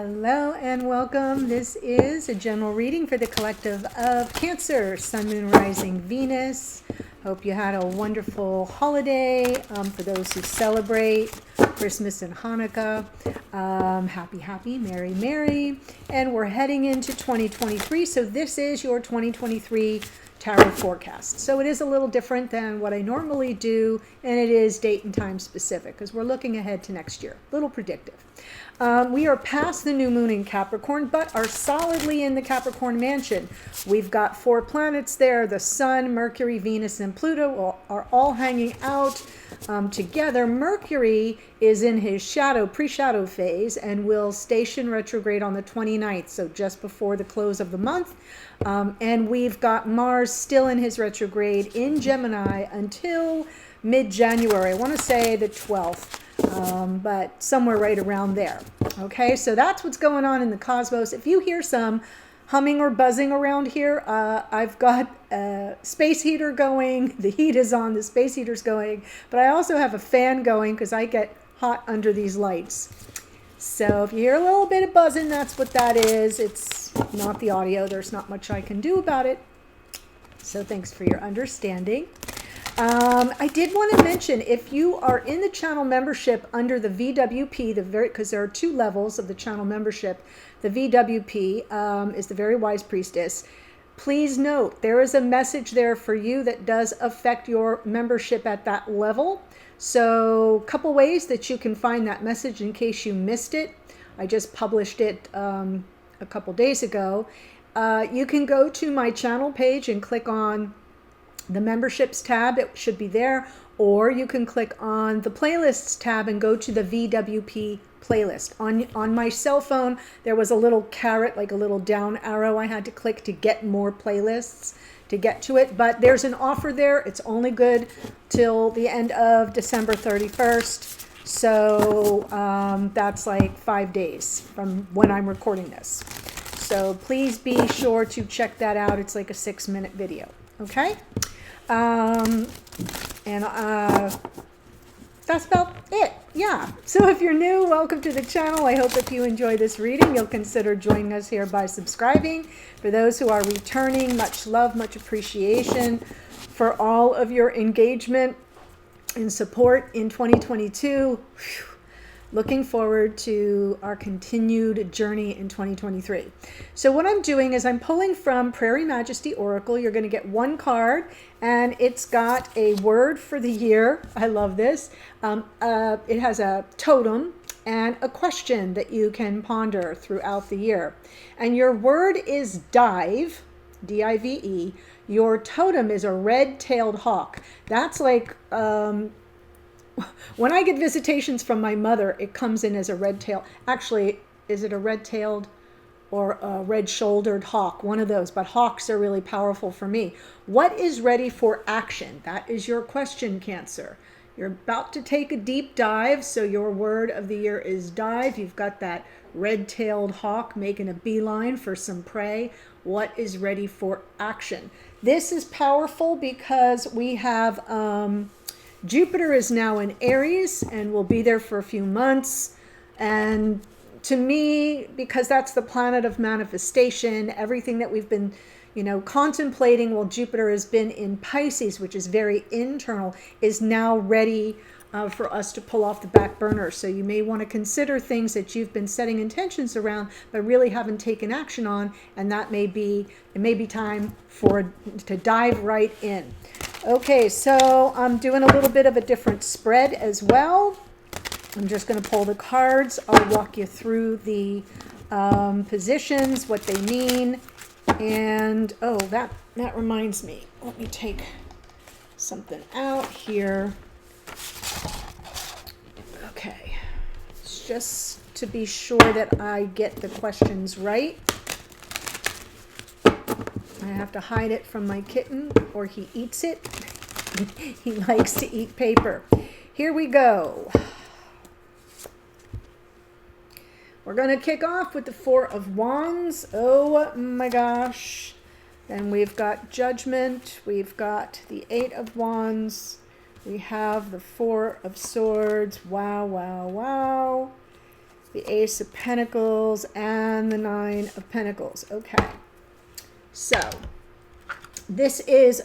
Hello and welcome. This is a general reading for the collective of Cancer, Sun, Moon, Rising, Venus. Hope you had a wonderful holiday. For those who celebrate Christmas and Hanukkah, happy, merry. And we're heading into 2023. So this is your 2023 tarot forecast. So it is a little different than what I normally do, and it is date and time specific because we're looking ahead to next year. A little predictive. We are past the new moon in Capricorn, but are solidly in the Capricorn mansion. We've got 4 planets there. The Sun, Mercury, Venus, and Pluto are all hanging out together. Mercury is in his pre-shadow phase and will station retrograde on the 29th, so just before the close of the month. And we've got Mars still in his retrograde in Gemini until mid-January. I want to say the 12th. But somewhere right around there. Okay, so that's what's going on in the cosmos. If you hear some humming or buzzing around here, I've got a space heater going. The heat is on, the space heater's going, but I also have a fan going because I get hot under these lights. So if you hear a little bit of buzzing, that's what that is. It's not the audio. There's not much I can do about it. So thanks for your understanding. I did want to mention, if you are in the channel membership under the VWP, because there are 2 levels of the channel membership, the VWP is the Very Wise Priestess. Please note, there is a message there for you that does affect your membership at that level. So a couple ways that you can find that message in case you missed it. I just published it a couple days ago. You can go to my channel page and click on the memberships tab. It should be there, or you can click on the playlists tab and go to the VWP playlist. On my cell phone, there was a little caret, like a little down arrow I had to click to get more playlists to get to it, but there's an offer there. It's only good till the end of December 31st. So that's like 5 days from when I'm recording this. So please be sure to check that out. It's like a 6-minute video. Okay. That's about it. Yeah. So if you're new, welcome to the channel. I hope if you enjoy this reading, you'll consider joining us here by subscribing. For those who are returning, much love, much appreciation for all of your engagement and support in 2022. Whew. Looking forward to our continued journey in 2023. So what I'm doing is I'm pulling from Prairie Majesty Oracle. You're going to get 1 card, and it's got a word for the year. I love this. It has a totem and a question that you can ponder throughout the year. And your word is dive, D-I-V-E. Your totem is a red-tailed hawk. That's like... when I get visitations from my mother, it comes in as a red tail. Actually, is it a red-tailed or a red-shouldered hawk? One of those, but hawks are really powerful for me. What is ready for action? That is your question, Cancer. You're about to take a deep dive, so your word of the year is dive. You've got that red-tailed hawk making a beeline for some prey. What is ready for action? This is powerful because we have... Jupiter is now in Aries and will be there for a few months. And to me, because that's the planet of manifestation, everything that we've been, contemplating while Jupiter has been in Pisces, which is very internal, is now ready for us to pull off the back burner. So you may want to consider things that you've been setting intentions around, but really haven't taken action on. And it may be time to dive right in. Okay, so I'm doing a little bit of a different spread as well. I'm just going to pull the cards. I'll walk you through the positions, what they mean. And, oh, that reminds me. Let me take something out here. Okay, it's just to be sure that I get the questions right. I have to hide it from my kitten or he eats it. He likes to eat paper. Here we go. We're going to kick off with the 4 of Wands. Oh my gosh. Then we've got Judgment. We've got the 8 of Wands. We have the 4 of Swords. Wow, wow, wow. the Ace of Pentacles, and the Nine of Pentacles. Okay. So this is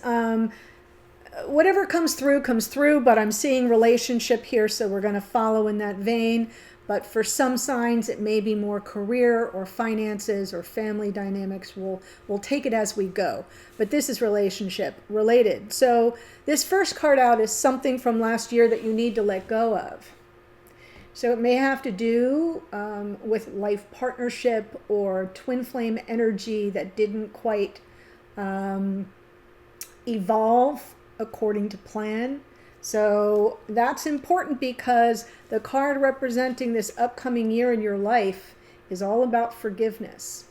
whatever comes through, but I'm seeing relationship here, so we're going to follow in that vein. But for some signs, it may be more career or finances or family dynamics. We'll take it as we go. But this is relationship related. So this first card out is something from last year that you need to let go of. So it may have to do with life partnership or twin flame energy that didn't quite evolve according to plan. So that's important because the card representing this upcoming year in your life is all about forgiveness.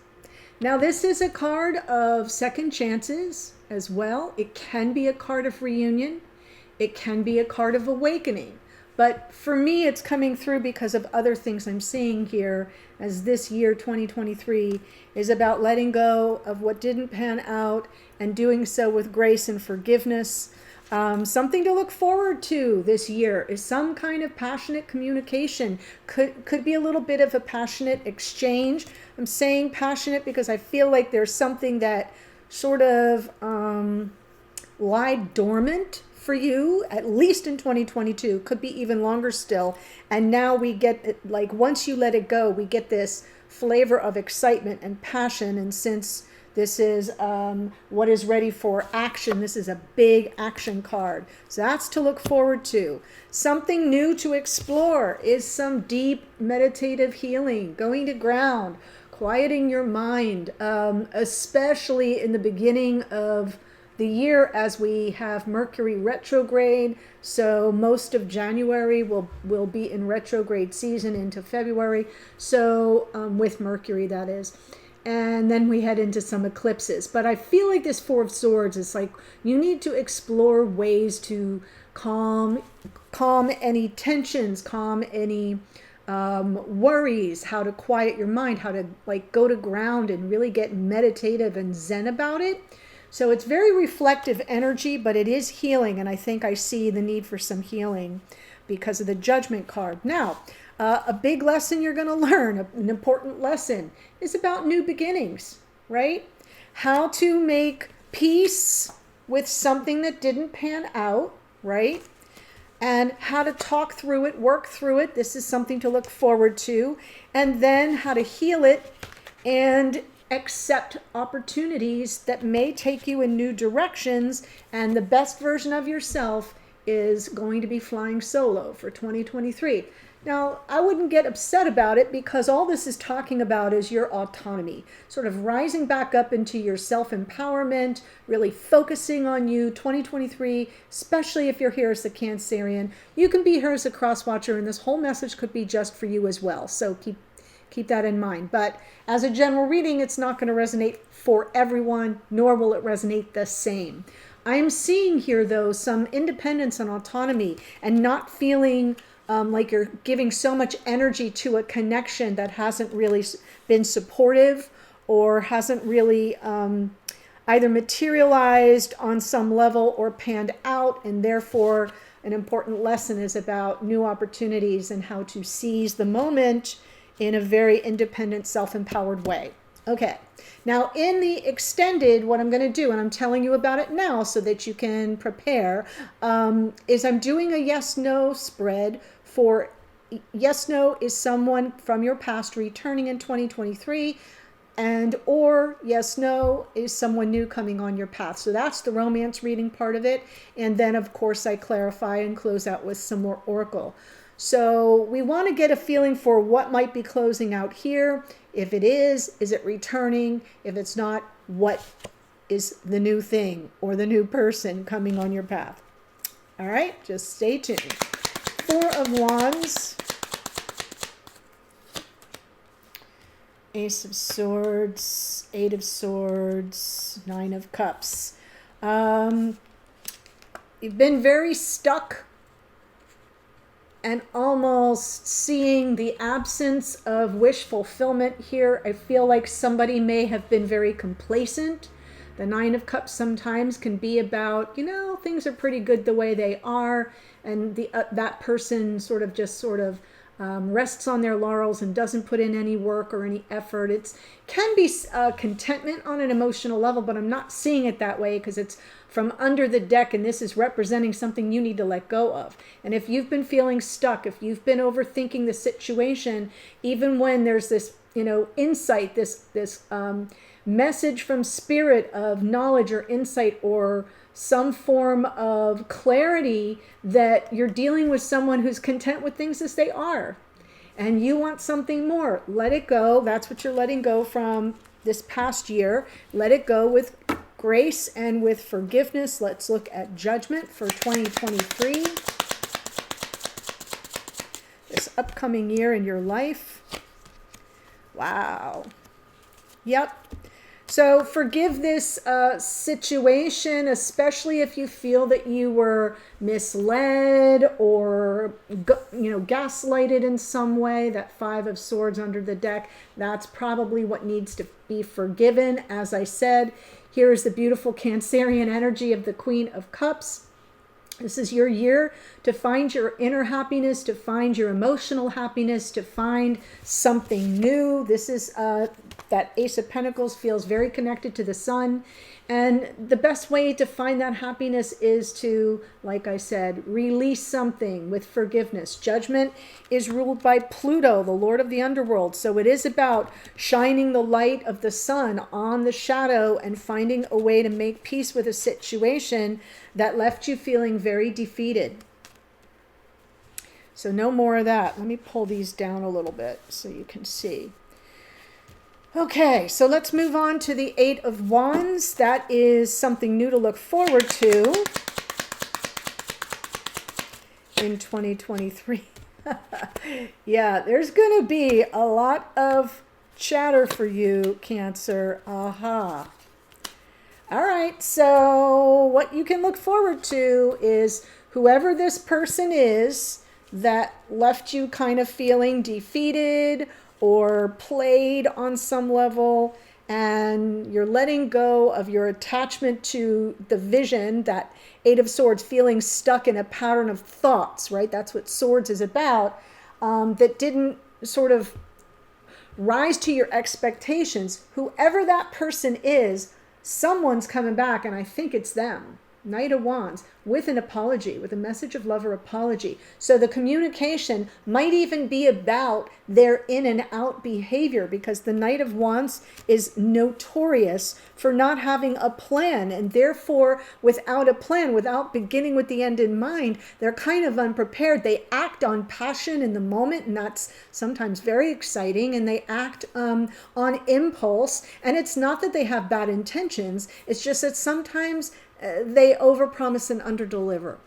Now, this is a card of second chances as well. It can be a card of reunion. It can be a card of awakening. But for me, it's coming through because of other things I'm seeing here, as this year, 2023, is about letting go of what didn't pan out and doing so with grace and forgiveness. Something to look forward to this year is some kind of passionate communication. Could be a little bit of a passionate exchange. I'm saying passionate because I feel like there's something that sort of lied dormant for you, at least in 2022, could be even longer still. And now we get, like, once you let it go, we get this flavor of excitement and passion. And since this is what is ready for action, this is a big action card. So that's to look forward to. Something new to explore is some deep meditative healing, going to ground, quieting your mind, especially in the beginning of the year as we have Mercury retrograde. So most of January will be in retrograde season into February. So with Mercury, that is. And then we head into some eclipses. But I feel like this Four of Swords is like you need to explore ways to calm any tensions, calm any worries, how to quiet your mind, how to like go to ground and really get meditative and zen about it. So it's very reflective energy, but it is healing. And I think I see the need for some healing because of the Judgment card. Now, a big lesson you're going to learn, an important lesson, is about new beginnings, right? How to make peace with something that didn't pan out, right? And how to talk through it, work through it. This is something to look forward to. And then how to heal it and accept opportunities that may take you in new directions. And the best version of yourself is going to be flying solo for 2023. Now, I wouldn't get upset about it because all this is talking about is your autonomy, sort of rising back up into your self-empowerment, really focusing on you. 2023, especially if you're here as a Cancerian, you can be here as a cross-watcher, and this whole message could be just for you as well. So keep that in mind. But as a general reading, it's not going to resonate for everyone, nor will it resonate the same. I am seeing here, though, some independence and autonomy and not feeling like you're giving so much energy to a connection that hasn't really been supportive or hasn't really either materialized on some level or panned out. And therefore, an important lesson is about new opportunities and how to seize the moment in a very independent, self-empowered way. Okay, now in the extended, what I'm going to do, and I'm telling you about it now so that you can prepare, is I'm doing a yes-no spread for yes-no is someone from your past returning in 2023, and or yes-no is someone new coming on your path. So that's the romance reading part of it. And then, of course, I clarify and close out with some more oracle. So we want to get a feeling for what might be closing out here. If it is it returning? If it's not, what is the new thing or the new person coming on your path? All right, just stay tuned. Four of Wands, Ace of Swords, Eight of Swords, Nine of Cups. You've been very stuck and almost seeing the absence of wish fulfillment here. I feel like somebody may have been very complacent. The Nine of Cups sometimes can be about, things are pretty good the way they are, and that person sort of rests on their laurels and doesn't put in any work or any effort. It can be contentment on an emotional level, but I'm not seeing it that way because it's from under the deck, and this is representing something you need to let go of. And if you've been feeling stuck, if you've been overthinking the situation, even when there's this, insight, this message from spirit of knowledge or insight or some form of clarity that you're dealing with someone who's content with things as they are, and you want something more, let it go. That's what you're letting go from this past year. Let it go with grace and with forgiveness. Let's look at judgment for 2023, this upcoming year in your life. Wow. Yep. So forgive this situation, especially if you feel that you were misled or gaslighted in some way. That 5 of Swords under the deck, that's probably what needs to be forgiven. As I said, here is the beautiful Cancerian energy of the Queen of Cups. This is your year to find your inner happiness, to find your emotional happiness, to find something new. This is that Ace of Pentacles feels very connected to the sun. And the best way to find that happiness is to, like I said, release something with forgiveness. Judgment is ruled by Pluto, the Lord of the underworld. So it is about shining the light of the sun on the shadow and finding a way to make peace with a situation that left you feeling very defeated. So no more of that. Let me pull these down a little bit so you can see. Okay, so let's move on to the 8 of Wands. That is something new to look forward to in 2023. Yeah, there's going to be a lot of chatter for you, Cancer. Aha. All right, so what you can look forward to is whoever this person is that left you kind of feeling defeated or played on some level, and you're letting go of your attachment to the vision, that 8 of Swords, feeling stuck in a pattern of thoughts, right? That's what Swords is about, that didn't sort of rise to your expectations. Whoever that person is, someone's coming back, and I think it's them. Knight of Wands, with an apology, with a message of love or apology. So the communication might even be about their in and out behavior, because the Knight of Wands is notorious for not having a plan, and therefore without a plan, without beginning with the end in mind, they're kind of unprepared. They act on passion in the moment, and that's sometimes very exciting, and they act on impulse. And it's not that they have bad intentions, it's just that sometimes they overpromise and underdeliver.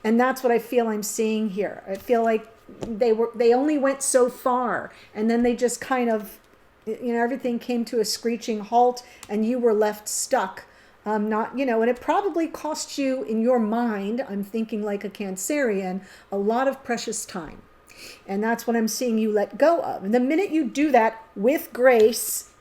And that's what I feel I'm seeing here. I feel like they only went so far, and then they just kind of, everything came to a screeching halt, and you were left stuck. And it probably cost you, in your mind, I'm thinking like a Cancerian, a lot of precious time. And that's what I'm seeing you let go of. And the minute you do that with grace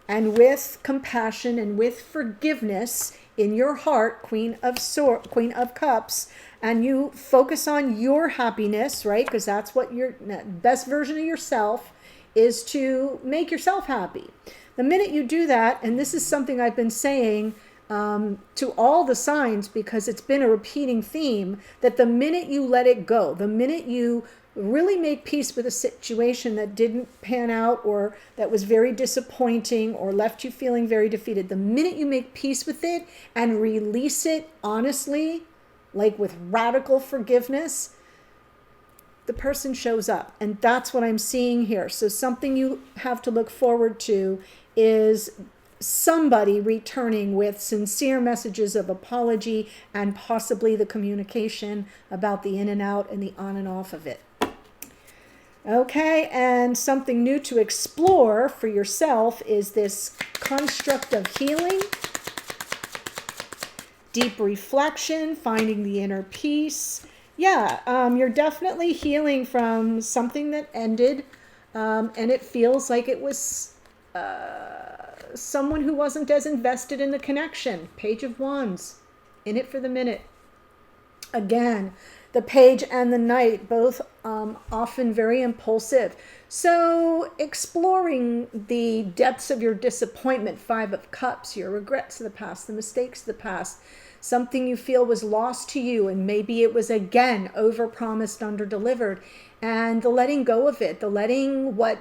and with compassion and with forgiveness in your heart, Queen of Cups, and you focus on your happiness, right? Because that's what your best version of yourself is, to make yourself happy. The minute you do that, and this is something I've been saying to all the signs, because it's been a repeating theme, that the minute you let it go, the minute you really make peace with a situation that didn't pan out, or that was very disappointing, or left you feeling very defeated, the minute you make peace with it and release it honestly, like with radical forgiveness, the person shows up. And that's what I'm seeing here. So something you have to look forward to is somebody returning with sincere messages of apology, and possibly the communication about the in and out and the on and off of it. Okay, and something new to explore for yourself is this construct of healing, deep reflection, finding the inner peace. Yeah, you're definitely healing from something that ended, and it feels like it was someone who wasn't as invested in the connection. Page of Wands, in it for the minute. Again, the page and the knight, both often very impulsive. So exploring the depths of your disappointment, Five of Cups, your regrets of the past, the mistakes of the past, something you feel was lost to you, and maybe it was again overpromised, underdelivered, and the letting go of it, the letting what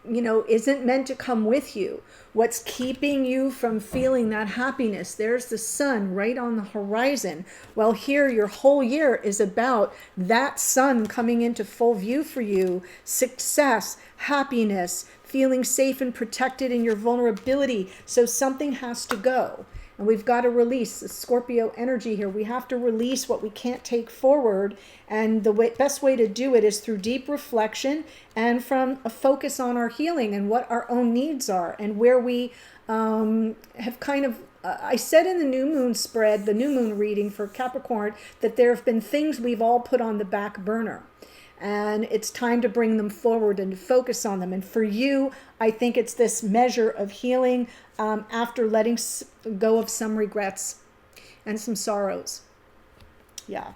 isn't meant to come with you, what's keeping you from feeling that happiness. There's the sun right on the horizon. Well, here your whole year is about that sun coming into full view for you, success, happiness, feeling safe and protected in your vulnerability. So something has to go. And we've got to release the Scorpio energy here. We have to release what we can't take forward. And the best way to do it is through deep reflection and from a focus on our healing and what our own needs are and where we have kind of, I said in the new moon spread, the new moon reading for Capricorn, that there have been things we've all put on the back burner. And it's time to bring them forward and to focus on them. And for you, I think it's this measure of healing after letting go of some regrets and some sorrows. Yeah,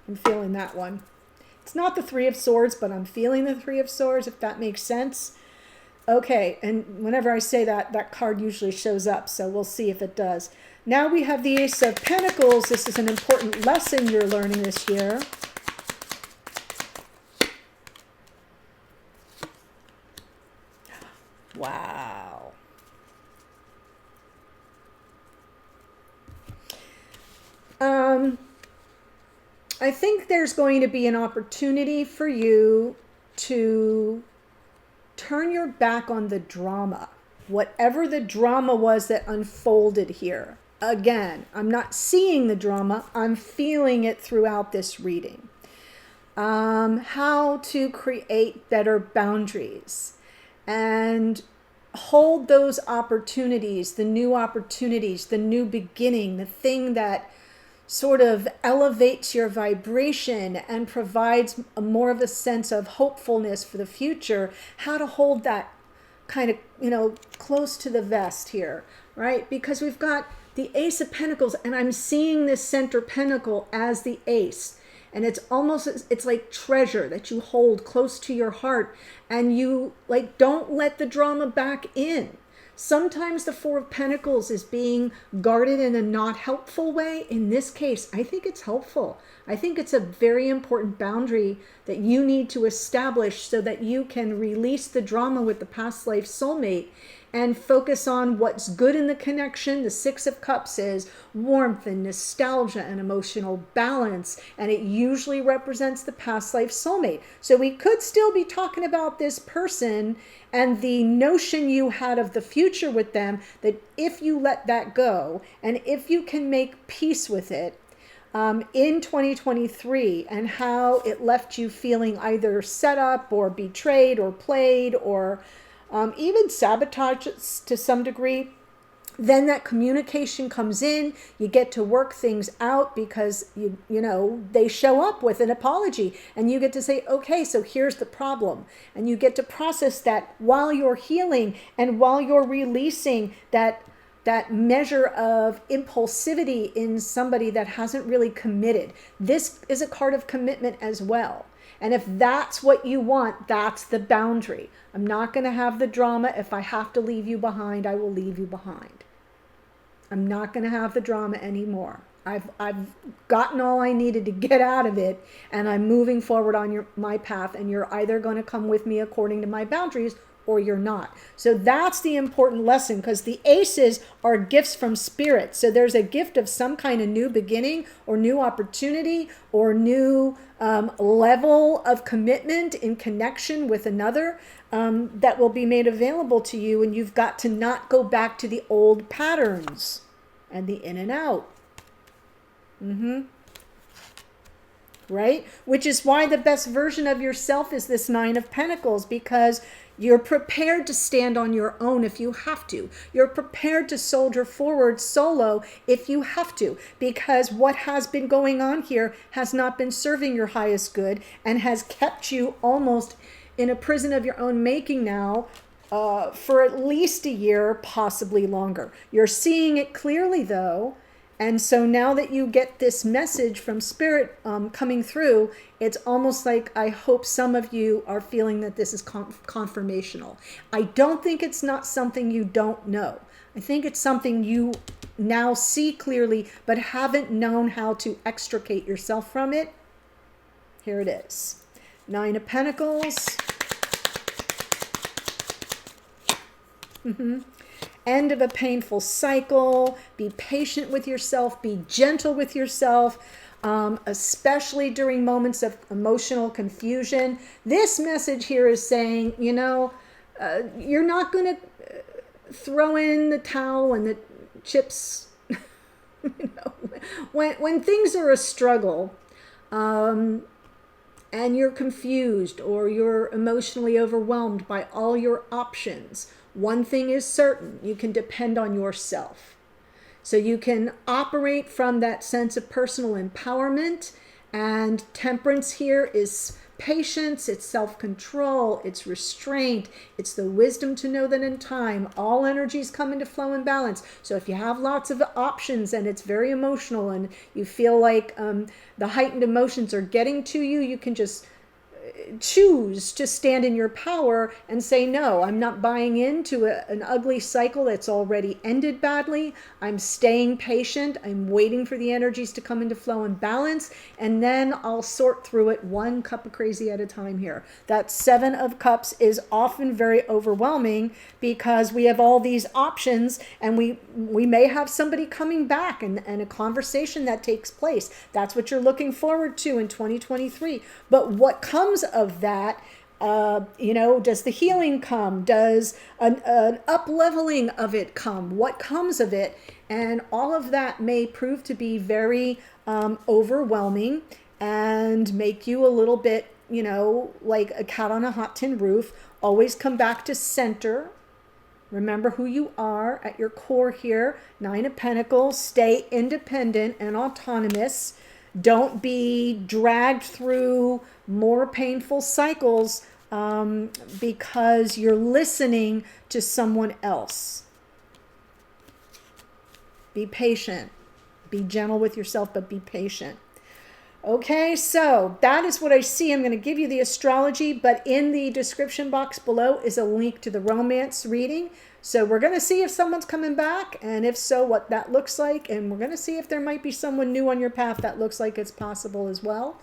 I'm feeling that one. It's not the Three of Swords, but I'm feeling the Three of Swords, if that makes sense. Okay, and whenever I say that, that card usually shows up, so we'll see if it does. Now we have the Ace of Pentacles. This is an important lesson you're learning this year. Wow. I think there's going to be an opportunity for you to turn your back on the drama, whatever the drama was that unfolded here. Again, I'm not seeing the drama, I'm feeling it throughout this reading. How to create better boundaries and hold those opportunities, the new beginning, the thing that sort of elevates your vibration and provides more of a sense of hopefulness for the future, how to hold that kind of, close to the vest here, right? Because we've got the Ace of Pentacles, and I'm seeing this center pentacle as the ace. And it's almost, it's like treasure that you hold close to your heart, and you don't let the drama back in. Sometimes the Four of Pentacles is being guarded in a not helpful way. In this case, I think it's helpful. I think it's a very important boundary that you need to establish so that you can release the drama with the past life soulmate and focus on what's good in the connection. The Six of Cups is warmth and nostalgia and emotional balance, and it usually represents the past life soulmate. So we could still be talking about this person and the notion you had of the future with them, that if you let that go and if you can make peace with it in 2023, and how it left you feeling either set up or betrayed or played or even sabotaged to some degree, then that communication comes in. You get to work things out because they show up with an apology, and you get to say, okay, so here's the problem, and you get to process that while you're healing and while you're releasing that measure of impulsivity in somebody that hasn't really committed. This is a card of commitment as well. And if that's what you want, that's the boundary. I'm not going to have the drama. If I have to leave you behind, I will leave you behind. I'm not going to have the drama anymore. I've gotten all I needed to get out of it, and I'm moving forward on my path, and you're either going to come with me according to my boundaries or you're not. So that's the important lesson, because the aces are gifts from spirit. So there's a gift of some kind of new beginning or new opportunity or new level of commitment in connection with another that will be made available to you. And you've got to not go back to the old patterns and the in and out. Right? Which is why the best version of yourself is this Nine of Pentacles, because you're prepared to stand on your own if you have to. You're prepared to soldier forward solo if you have to, because what has been going on here has not been serving your highest good and has kept you almost in a prison of your own making now for at least a year, possibly longer. You're seeing it clearly though, And so now that you get this message from Spirit coming through, it's almost like I hope some of you are feeling that this is confirmational. I don't think it's not something you don't know. I think it's something you now see clearly, but haven't known how to extricate yourself from it. Here it is. Nine of Pentacles. End of a painful cycle. Be patient with yourself. Be gentle with yourself, especially during moments of emotional confusion. This message here is saying, you know, you're not going to throw in the towel and the chips. You know, when things are a struggle, and you're confused or you're emotionally overwhelmed by all your options, one thing is certain: you can depend on yourself. So you can operate from that sense of personal empowerment. And temperance here is patience, it's self-control, it's restraint, it's the wisdom to know that in time all energies come into flow and balance. So if you have lots of options and it's very emotional and you feel like the heightened emotions are getting to you, you can just choose to stand in your power and say, no, I'm not buying into an ugly cycle that's already ended badly. I'm staying patient. I'm waiting for the energies to come into flow and balance, and then I'll sort through it one cup of crazy at a time here. That Seven of Cups is often very overwhelming because we have all these options, and we may have somebody coming back and a conversation that takes place. That's what you're looking forward to in 2023. But what comes of that, you know, does the healing come? Does an up-leveling of it come? What comes of it? And all of that may prove to be very overwhelming and make you a little bit, you know, like a cat on a hot tin roof. Always come back to center. Remember who you are at your core here. Nine of Pentacles. Stay independent and autonomous. Don't be dragged through more painful cycles because you're listening to someone else. Be patient. Be gentle with yourself, but be patient. Okay, so that is what I see. I'm going to give you the astrology, but in the description box below is a link to the romance reading. So we're going to see if someone's coming back, and if so, what that looks like. And we're going to see if there might be someone new on your path that looks like it's possible as well.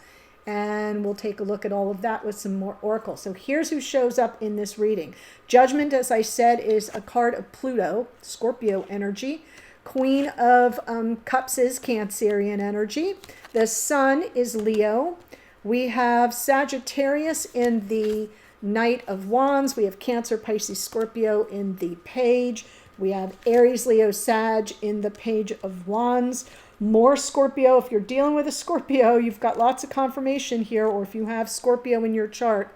And we'll take a look at all of that with some more oracle. So here's who shows up in this reading. Judgment, as I said, is a card of Pluto, Scorpio energy. Queen of Cups is Cancerian energy. The Sun is Leo. We have Sagittarius in the Knight of Wands. We have Cancer, Pisces, Scorpio in the Page. We have Aries, Leo, Sag in the Page of Wands. More Scorpio. If you're dealing with a Scorpio, you've got lots of confirmation here, or if you have Scorpio in your chart,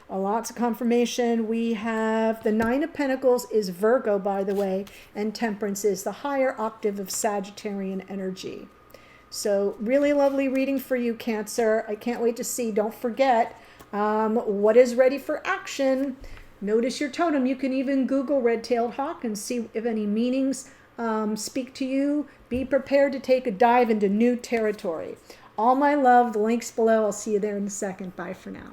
lots of confirmation. We have the Nine of Pentacles is Virgo, by the way, and Temperance is the higher octave of Sagittarian energy. So really lovely reading for you, Cancer. I can't wait to see. Don't forget what is ready for action. Notice your totem. You can even Google red-tailed hawk and see if any meanings speak to you. Be prepared to take a dive into new territory. All my love. The link's below. I'll see you there in a second. Bye for now.